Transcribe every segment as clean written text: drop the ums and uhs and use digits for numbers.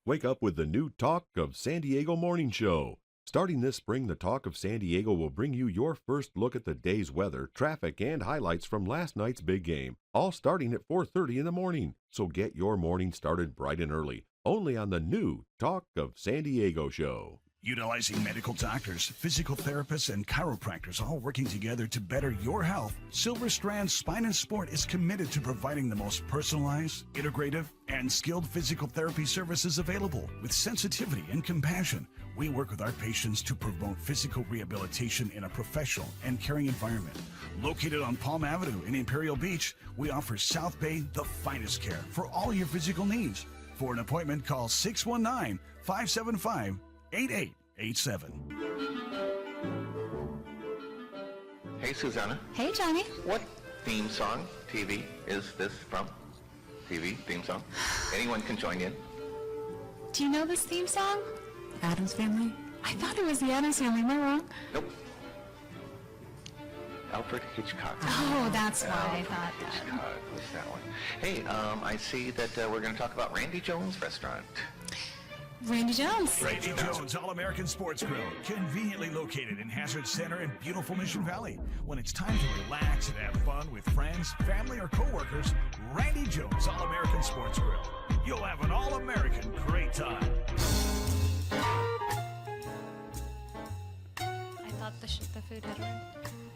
Wake up with the new Talk of San Diego morning show. Starting this spring, the Talk of San Diego will bring you your first look at the day's weather, traffic, and highlights from last night's big game, all starting at 4:30 in the morning. So get your morning started bright and early, only on the new Talk of San Diego show. Utilizing medical doctors, physical therapists, and chiropractors all working together to better your health, Silver Strand Spine and Sport is committed to providing the most personalized, integrative, and skilled physical therapy services available. With sensitivity and compassion, we work with our patients to promote physical rehabilitation in a professional and caring environment. Located on Palm Avenue in Imperial Beach, we offer South Bay the finest care for all your physical needs. For an appointment, call 619-575-8887. Hey, Susanna. Hey, Johnny. What theme song, TV, is this from? TV theme song? Anyone can join in. Do you know this theme song? Addams Family? I thought it was the Addams Family. Am I wrong? Nope. Alfred Hitchcock. Oh, that's why I thought that. Hitchcock was that one. Hey, I see that we're going to talk about Randy Jones Restaurant. Randy Jones. Randy Jones All-American Sports Grill, conveniently located in Hazard Center in beautiful Mission Valley. When it's time to relax and have fun with friends, family, or coworkers, Randy Jones All-American Sports Grill. You'll have an all-American great time. I thought the food had run.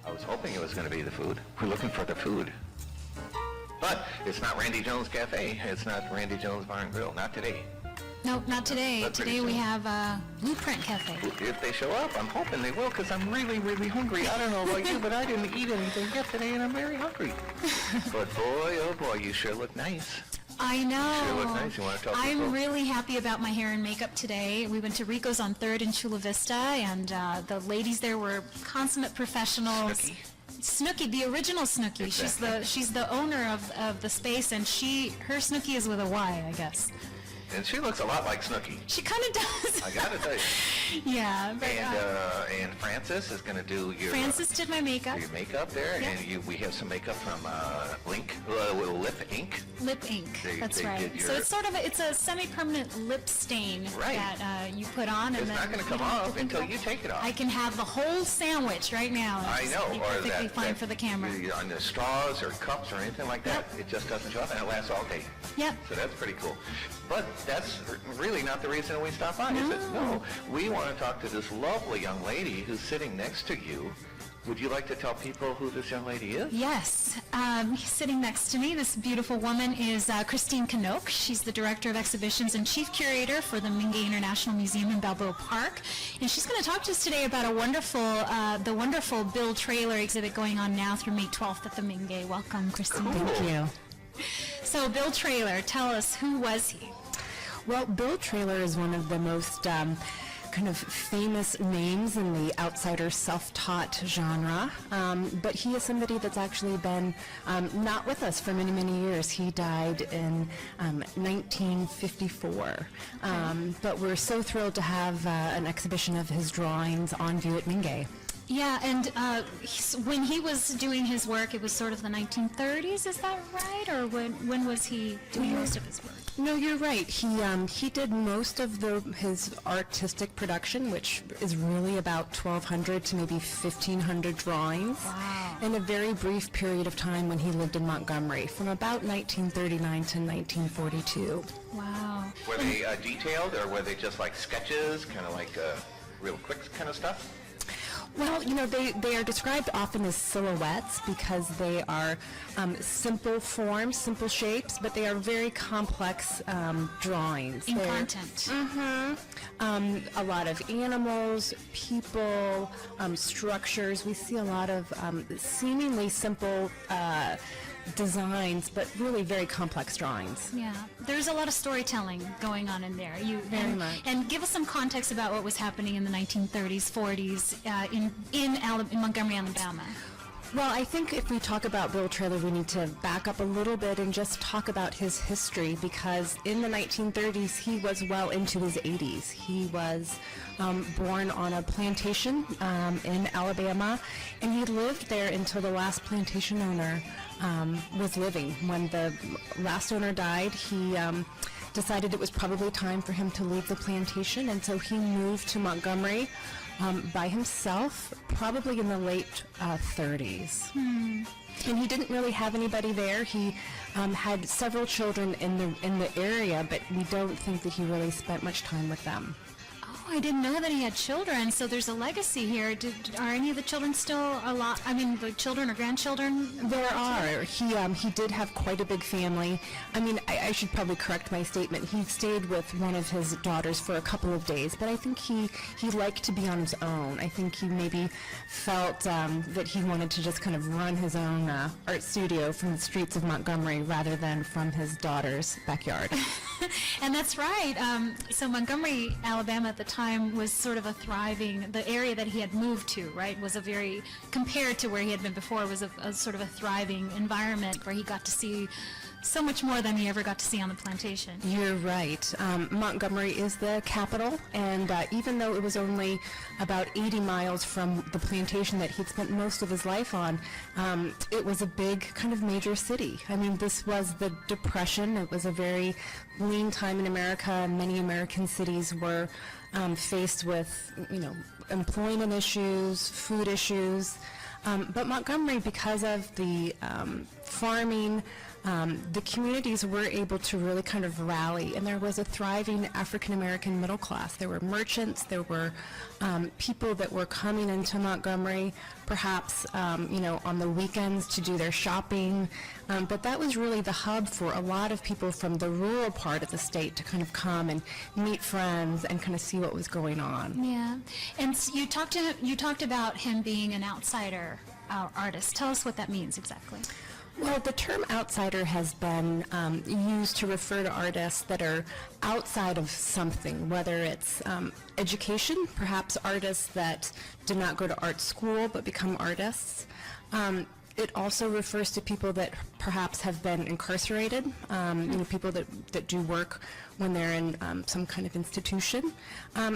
I was hoping it was going to be the food. We're looking for the food. But it's not Randy Jones Cafe. It's not Randy Jones Bar and Grill. Not today. Nope, not today. But pretty Today we soon. have Blueprint Cafe. If they show up, I'm hoping they will, because I'm really, really hungry. I don't know about you, but I didn't eat anything yet today, and I'm very hungry. But boy, oh boy, you sure look nice. I know. You sure look nice. You want to talk to I'm people? really happy about my hair and makeup today. We went to Rico's on 3rd in Chula Vista, and the ladies there were consummate professionals. Snooki, the original Snooki. Exactly. She's the owner of the space, and her Snooki is with a Y, I guess. And she looks a lot like Snooki. She kind of does. I gotta tell you. Yeah. But, And Francis is gonna do your Francis did my makeup. your makeup there, Yep. and we have some makeup from Lip Ink. Lip ink. That's they right. did So it's a semi-permanent lip stain Right. that you put on, and It's then not gonna come you off open until it up. you take it off. I can have the whole sandwich right now. I It's know, be or perfectly that fine for the camera. on the straws or cups or anything like that. Yep. It just doesn't show up, and it lasts all day. Yep. So that's pretty cool. But that's really not the reason we stopped by, is it? No. We want to talk to this lovely young lady who's sitting next to you. Would you like to tell people who this young lady is? Yes. Sitting next to me, this beautiful woman is Christine Knoke. She's the Director of Exhibitions and Chief Curator for the Mingay International Museum in Balboa Park. And she's going to talk to us today about the wonderful Bill Trailer exhibit going on now through May 12th at the Mingay. Welcome, Christine. Cool. Thank you. So Bill Trailer, tell us, who was he? Well, Bill Trailer is one of the most kind of famous names in the outsider self-taught genre, but he is somebody that's actually been not with us for many, many years. He died in 1954, but we're so thrilled to have an exhibition of his drawings on view at Mingay. Yeah, and when he was doing his work, it was sort of the 1930s, is that right? Or when was he doing most of his work? No, you're right. He did most of his artistic production, which is really about 1,200 to maybe 1,500 drawings. Wow. In a very brief period of time when he lived in Montgomery, from about 1939 to 1942. Wow. Were they detailed, or were they just like sketches, kind of like real quick kind of stuff? Well, they are described often as silhouettes because they are simple forms, simple shapes, but they are very complex drawings. In content. A lot of animals, people, structures. We see a lot of seemingly simple designs, but really very complex drawings. Yeah, there's a lot of storytelling going on in there. Very much. And give us some context about what was happening in the 1930s, 40s in Montgomery, Alabama. Well, I think if we talk about Bill Trailer, we need to back up a little bit and just talk about his history, because in the 1930s, he was well into his 80s. He was born on a plantation in Alabama, and he lived there until the last plantation owner was living. When the last owner died, he decided it was probably time for him to leave the plantation, and so he moved to Montgomery by himself, probably in the late 30s. And he didn't really have anybody there. He had several children in the area, but we don't think that he really spent much time with them. Oh, I didn't know that he had children, so there's a legacy here. Are any of the children still alive? I mean, the children or grandchildren? There are. He did have quite a big family. I mean, I should probably correct my statement. He stayed with one of his daughters for a couple of days, but I think he liked to be on his own. I think he maybe felt that he wanted to just kind of run his own art studio from the streets of Montgomery rather than from his daughter's backyard. And that's right. So Montgomery, Alabama at the time was sort of a thriving, the area that he had moved to, right, was a very, compared to where he had been before, was a sort of a thriving environment where he got to see so much more than he ever got to see on the plantation. You're right. Montgomery is the capital, and even though it was only about 80 miles from the plantation that he'd spent most of his life on, it was a big kind of major city. I mean, this was the Depression. It was a very lean time in America. Many American cities were faced with, employment issues, food issues. But Montgomery, because of the farming, the communities were able to really kind of rally, and there was a thriving African-American middle class. There were merchants, there were people that were coming into Montgomery, perhaps, on the weekends to do their shopping. But that was really the hub for a lot of people from the rural part of the state to kind of come and meet friends and kind of see what was going on. Yeah, and you talked about him being an outsider artist. Tell us what that means exactly. Well, the term outsider has been used to refer to artists that are outside of something, whether it's education, perhaps artists that did not go to art school but become artists. It also refers to people that perhaps have been incarcerated, people that do work when they're in some kind of institution.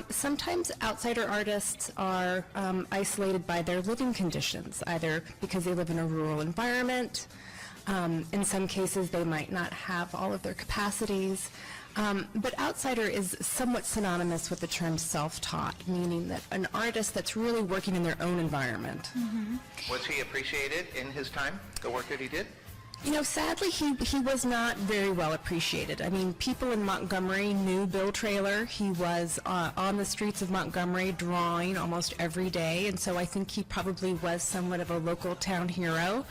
Sometimes outsider artists are isolated by their living conditions, either because they live in a rural environment. In some cases, they might not have all of their capacities. But outsider is somewhat synonymous with the term self-taught, meaning that an artist that's really working in their own environment. Mm-hmm. Was he appreciated in his time, the work that he did? Sadly, he was not very well appreciated. I mean, people in Montgomery knew Bill Traylor. He was on the streets of Montgomery drawing almost every day, and so I think he probably was somewhat of a local town hero.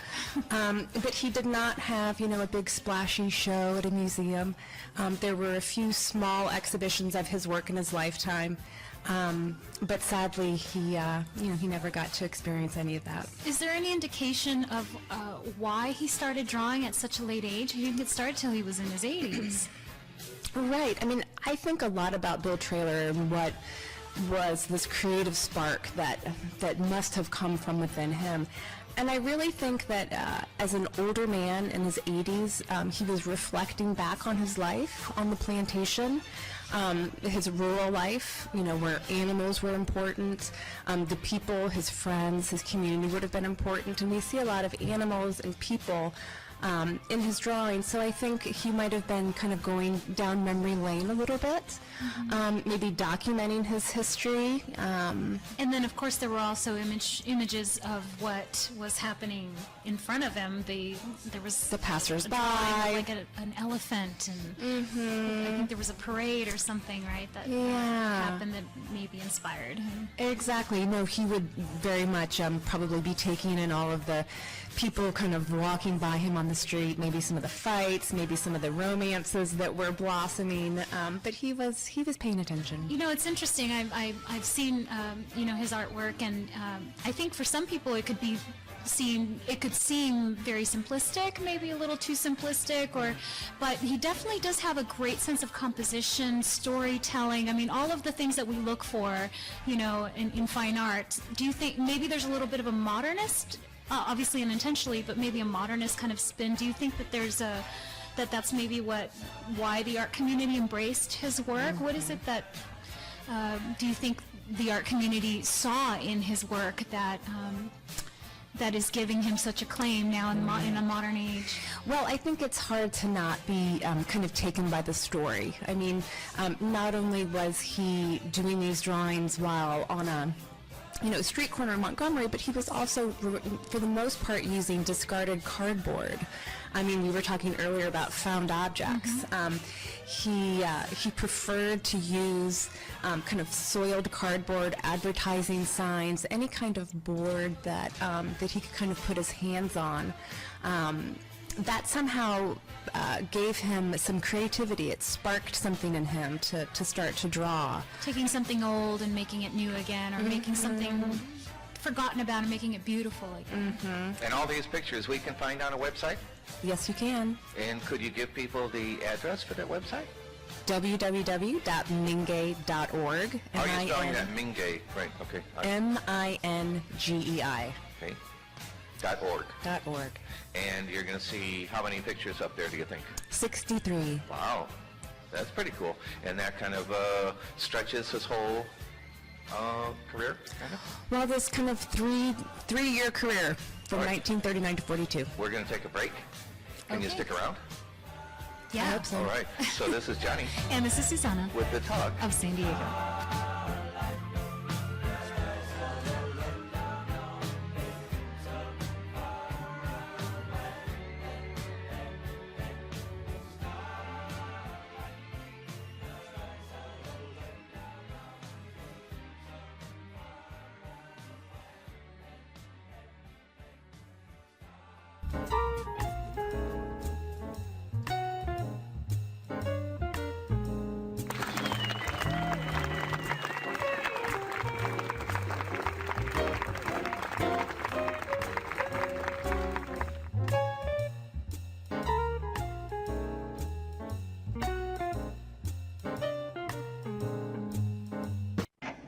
But he did not have, a big splashy show at a museum. There were a few small exhibitions of his work in his lifetime. But sadly, he never got to experience any of that. Is there any indication of why he started drawing at such a late age? He didn't get started till he was in his 80s. Right. I mean, I think a lot about Bill Traylor and what was this creative spark that must have come from within him. And I really think that as an older man in his 80s, he was reflecting back on his life on the plantation, his rural life, where animals were important, the people, his friends, his community would have been important. And we see a lot of animals and people in his drawing, so I think he might have been kind of going down memory lane a little bit, maybe documenting his history. And then, of course, there were also images of what was happening in front of him. There was the passersby, like an elephant, and I think there was a parade or something, right? That happened that maybe inspired him. Exactly. No, he would very much probably be taking in all of the people kind of walking by him on the street, maybe some of the fights, maybe some of the romances that were blossoming, but he was paying attention. It's interesting. I've seen his artwork, and I think for some people it could seem very simplistic, maybe a little too simplistic, but he definitely does have a great sense of composition, storytelling. I mean, all of the things that we look for, in fine art. Do you think maybe there's a little bit of a modernist? Obviously unintentionally, but maybe a modernist kind of spin. Do you think that that's maybe why the art community embraced his work? What is it that do you think the art community saw in his work that that is giving him such acclaim now in a modern age? Well, I think it's hard to not be kind of taken by the story. I mean, not only was he doing these drawings while on a street corner in Montgomery, but he was also, for the most part, using discarded cardboard. I mean, we were talking earlier about found objects. He preferred to use kind of soiled cardboard, advertising signs, any kind of board that he could kind of put his hands on. That somehow gave him some creativity. It sparked something in him to start to draw. Taking something old and making it new again, or making something forgotten about and making it beautiful again. And all these pictures we can find on a website? Yes, you can. And could you give people the address for that website? www.mingei.org. How are you spelling that? Mingei, right, okay. Mingei. Okay. .org. .org. And you're going to see how many pictures up there, do you think? 63. Wow, that's pretty cool. And that kind of stretches his whole career, kind of? Well, this kind of three-year career from 1939 to 42. We're going to take a break. Can you stick around? Yeah. I hope so. All right, so this is Johnny And this is Susanna with the talk. of San Diego.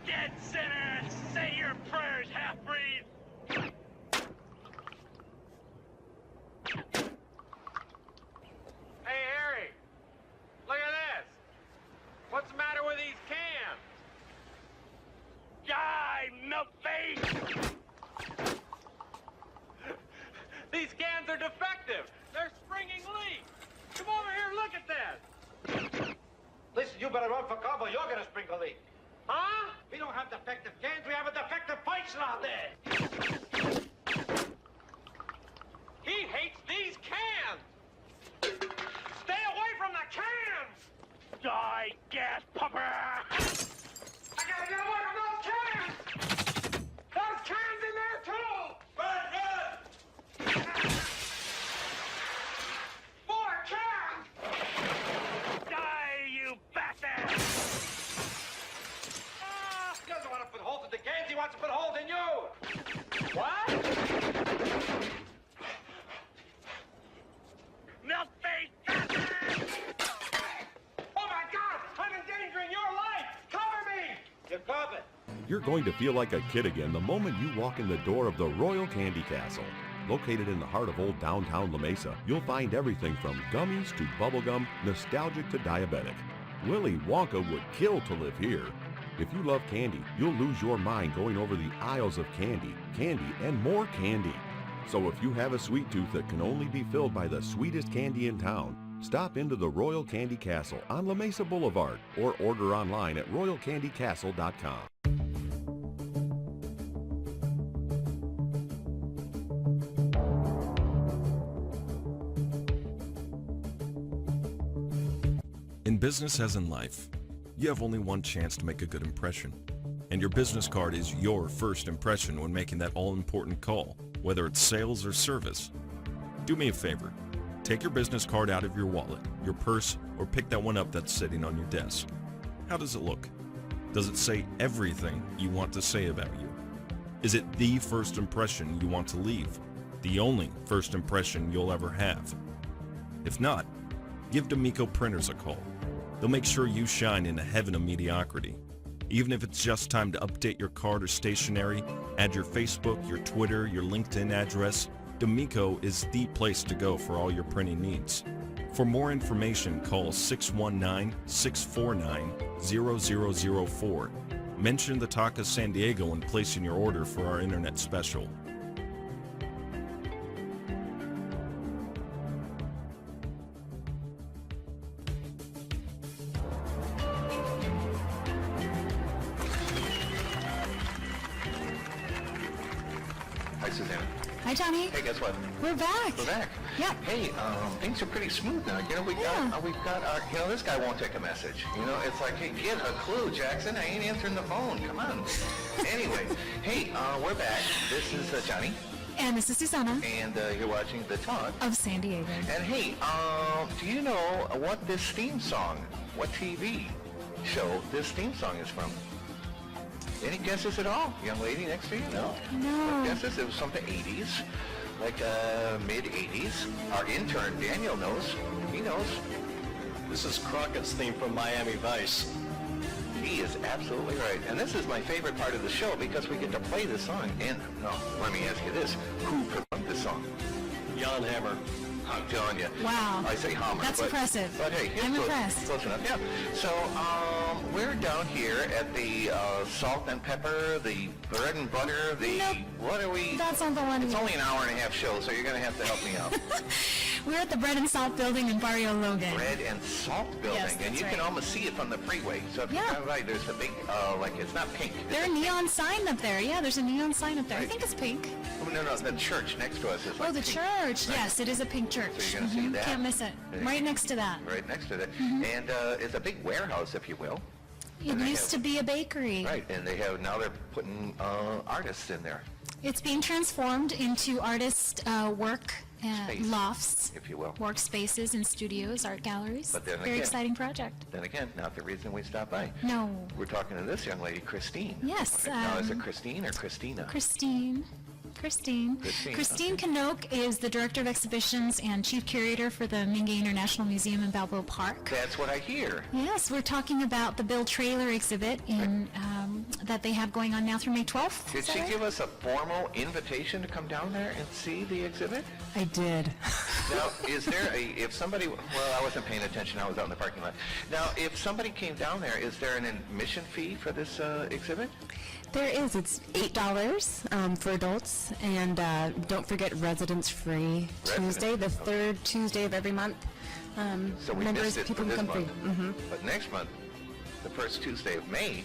Dead center! Say your prayers, half-breed! Hey, Harry! Look at this! What's the matter with these cans? Die, milk-face! These cans are defective! They're springing leaks! Come over here, look at this! Listen, you better run for cover. You're gonna spring a leak. Huh? We don't have defective cans. We have a defective person out there. He hates these cans! Stay away from the cans! Die, gas pumper! I gotta get away from those cans! Those cans in there, too! Run, run! 4 cans! Die, you bastard! He doesn't want to put holes in the cans. He wants to put holes in you. What? Milk-face bastard! Oh my God! I'm endangering your life! Cover me! You're covered. You're going to feel like a kid again the moment you walk in the door of the Royal Candy Castle. Located in the heart of old downtown La Mesa, you'll find everything from gummies to bubblegum, nostalgic to diabetic. Willy Wonka would kill to live here. If you love candy, you'll lose your mind going over the aisles of candy, and more candy. So if you have a sweet tooth that can only be filled by the sweetest candy in town, stop into the Royal Candy Castle on La Mesa Boulevard or order online at royalcandycastle.com. In business as in life, you have only one chance to make a good impression. And your business card is your first impression when making that all-important call, whether it's sales or service. Do me a favor. Take your business card out of your wallet, your purse, or pick that one up that's sitting on your desk. How does it look? Does it say everything you want to say about you? Is it the first impression you want to leave? The only first impression you'll ever have? If not, give D'Amico Printers a call. They'll make sure you shine in a heaven of mediocrity. Even if it's just time to update your card or stationery, add your Facebook, your Twitter, your LinkedIn address, D'Amico is the place to go for all your printing needs. For more information, call 619-649-0004. Mention the Talk of San Diego when placing your order for our internet special. Hi, Johnny. Hey, guess what? We're back. We're back. Yep. Hey, things are pretty smooth now. You know, we've got our, you know, this guy won't take a message. You know, it's like, hey, get a clue, Jackson. I ain't answering the phone. Come on. Anyway, hey, we're back. This is Johnny. And this is Susanna And you're watching The Talk of San Diego. And hey, do you know what this theme song, what TV show this theme song is from? Any guesses at all? Young lady next to you? No? No. Guesses? It was from the 80s, like mid-80s. Our intern, Daniel, knows. He knows. This is Crockett's theme from Miami Vice. He is absolutely right. And this is my favorite part of the show because we get to play this song. And, no, let me ask you this. Who performed this song? Jan Hammer. I'm telling you. Wow. I say Hammer. That's impressive. But hey, I'm impressed. Close enough. Yeah. So we're down here at the salt and pepper, the bread and butter, the Nope. what are we? That's not the one. It's only an hour and a half show, so you're going to have to help me out. We're at the Bread and Salt Building in Barrio Logan. Bread and Salt Building, Yes, and that's you can right. almost see it from the freeway. So if Yeah. you drive by, there's the big, like it's not pink. There's a neon sign up there. Yeah, there's a neon sign up there. I Right. think it's pink. Oh, no, the church next to us is like Oh, the pink. church. Yes, it is a pink church. So you're going to see that. Can't miss it. Yeah. Right next to that. Right next to that. And it's a big warehouse, if you will. It And they used to have- be a bakery. Right, and now they're putting artists in there, It's being transformed into artist work Space, lofts, if you will. workspaces and studios, art galleries. But then Very again- exciting project. Then again, not the reason we stopped by. No. We're talking to this young lady, Christine. Yes, Now, is it Christine or Christina? Christine. Christine, Christine okay. Knoke is the Director of Exhibitions and Chief Curator for the Minge International Museum in Balboa Park. That's what I hear. Yes, we're talking about the Bill Trailer exhibit that they have going on now through May 12th. Did Is that she right? give us a formal invitation to come down there and see the exhibit? I did. Now, is there if somebody, well, I wasn't paying attention, I was out in the parking lot. Now, if somebody came down there, is there an admission fee for this exhibit? There is. It's $8 for adults, and don't forget residents free Tuesday, the third Tuesday of every month. So we members, missed it for people this can come month. free. But next month, the first Tuesday of May,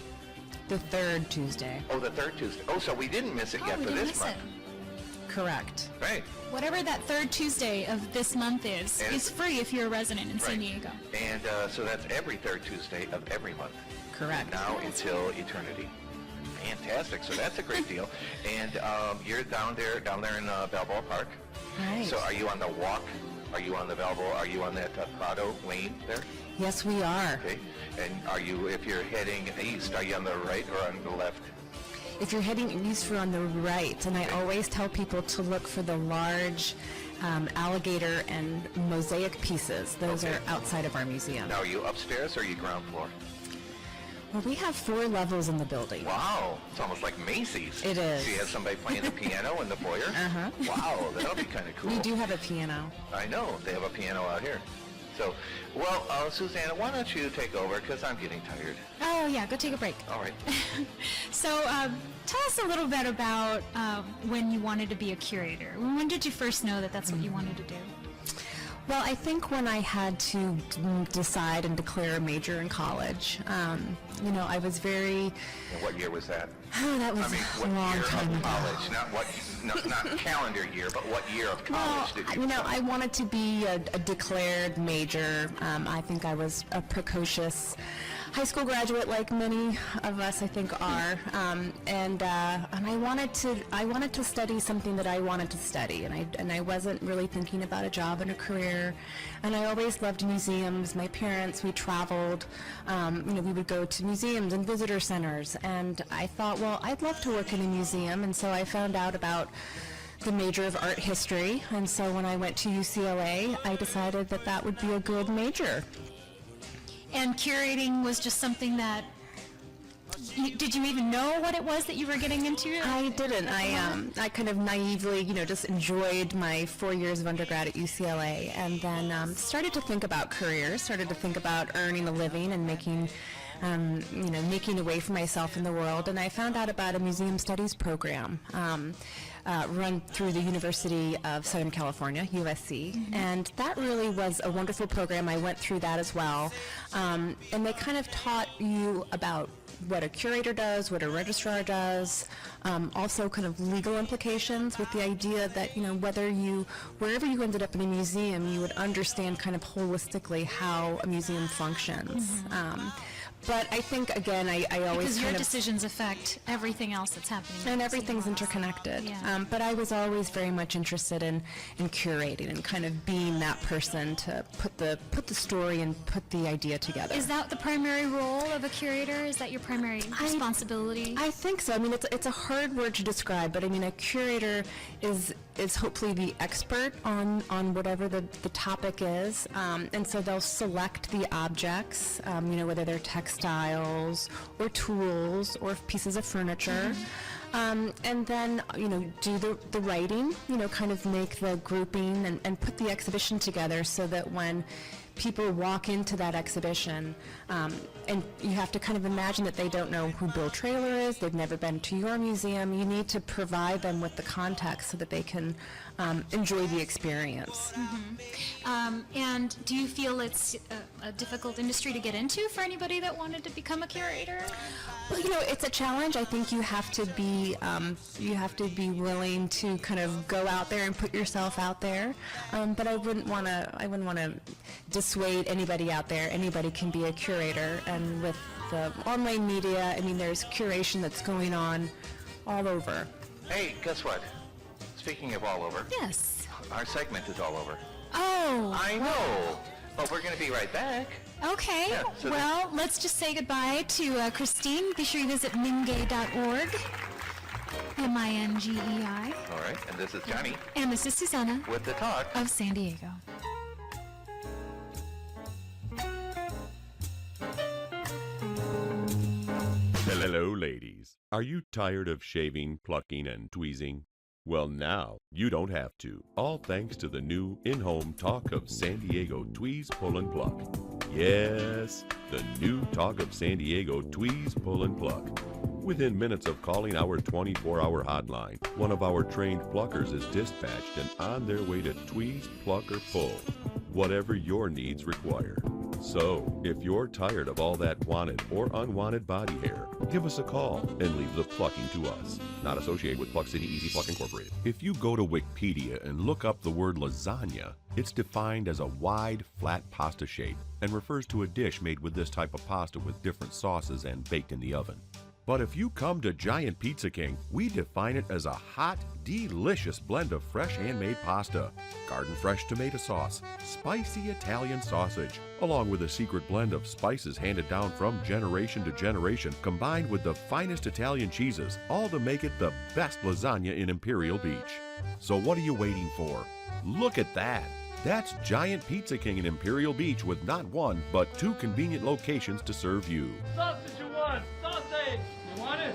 The third Tuesday. oh, the third Tuesday. Oh, so we didn't miss it Oh, yet we for didn't this miss month. it. Correct. Right. Whatever that third Tuesday of this month is And- free if you're a resident in San Right. Diego. And so that's every third Tuesday of every month. Correct. Now until eternity. Fantastic. So that's a great deal. And you're down there in Balboa Park. Right. So are you on the walk? Are you on the Balboa? Are you on that Prado lane there? Yes, we are. Okay. And are you, if you're heading east, are you on the right or on the left? If you're heading east, we're on the right, and I always tell people to look for the large alligator and mosaic pieces. Those Okay. are outside of our museum. Now, are you upstairs or are you ground floor? Well, we have 4 levels in the building. Wow. It's almost like Macy's. It is. So you have somebody playing the piano in the foyer? Uh-huh. Wow, that'll be kind of cool. We do have a piano. I know. They have a piano out here. So, well, Susanna, why don't you take over because I'm getting tired. Oh, yeah, go take a break. All right. So tell us a little bit about when you wanted to be a curator. When did you first know that that's what you wanted to do? Well, I think when I had to decide and declare a major in college, I was very, And what year was that? that was I mean, a what long year time of ago. college? Not calendar year, but what year of college did you? I wanted to be a declared major. I think I was a precocious high school graduate, like many of us, I think, are. And I wanted to study something that I wanted to study, and I wasn't really thinking about a job and a career. And I always loved museums. My parents, we traveled. We would go to museums and visitor centers, and I thought, well, I'd love to work in a museum, and so I found out about the major of art history, and so when I went to UCLA, I decided that that would be a good major. And curating was just something that, did you even know what it was that you were getting into? I didn't. I kind of naively, just enjoyed my 4 years of undergrad at UCLA, and then started to think about careers, started to think about earning a living and making a way for myself in the world. And I found out about a museum studies program run through the University of Southern California, USC. And that really was a wonderful program. I went through that as well. And they kind of taught you about what a curator does, what a registrar does, also kind of legal implications with the idea that, wherever you ended up in a museum, you would understand kind of holistically how a museum functions. But I think, again, I always Because your decisions affect everything else that's happening. and everything's interconnected. Yeah. But I was always very much interested in curating and kind of being that person to put the story and put the idea together. Is that the primary role of a curator? Is that your primary responsibility? I think so. I mean, it's a hard word to describe, but I mean, a curator is hopefully the expert on whatever the topic is, and so they'll select the objects, whether they're textiles or tools or pieces of furniture. And then, do the writing, kind of make the grouping and put the exhibition together so that when people walk into that exhibition, and you have to kind of imagine that they don't know who Bill Traylor is, they've never been to your museum, you need to provide them with the context so that they can enjoy the experience. And do you feel it's a difficult industry to get into for anybody that wanted to become a curator? Well, it's a challenge. I think you have to be willing to kind of go out there and put yourself out there. But I wouldn't want to dissuade anybody out there. Anybody can be a curator, and with the online media, I mean, there's curation that's going on all over. Hey, guess what? Speaking of all over, Yes. our segment is all over. Oh. I know, but we're going to be right back. Okay. Yeah, so well, let's just say goodbye to Christine. Be sure you visit mingei.org. MINGEI. All right, and this is Johnny And this is Susanna with the talk. of San Diego. Hello, ladies. Are you tired of shaving, plucking, and tweezing? Well, now you don't have to. All thanks to the new in-home Talk of San Diego Tweeze, Pull, and Pluck. Yes, the new Talk of San Diego Tweeze, Pull, and Pluck. Within minutes of calling our 24-hour hotline, one of our trained pluckers is dispatched and on their way to tweeze, pluck, or pull, whatever your needs require. So, if you're tired of all that wanted or unwanted body hair, give us a call and leave the plucking to us. Not associated with Pluck City Easy Pluck Incorporated. If you go to Wikipedia and look up the word lasagna, it's defined as a wide, flat pasta shape and refers to a dish made with this type of pasta with different sauces and baked in the oven. But if you come to Giant Pizza King, we define it as a hot, delicious blend of fresh handmade pasta, garden fresh tomato sauce, spicy Italian sausage, along with a secret blend of spices handed down from generation to generation, combined with the finest Italian cheeses, all to make it the best lasagna in Imperial Beach. So what are you waiting for? Look at that! That's Giant Pizza King in Imperial Beach with not one, but 2 convenient locations to serve you. Sausage you want? Sausage! You want it?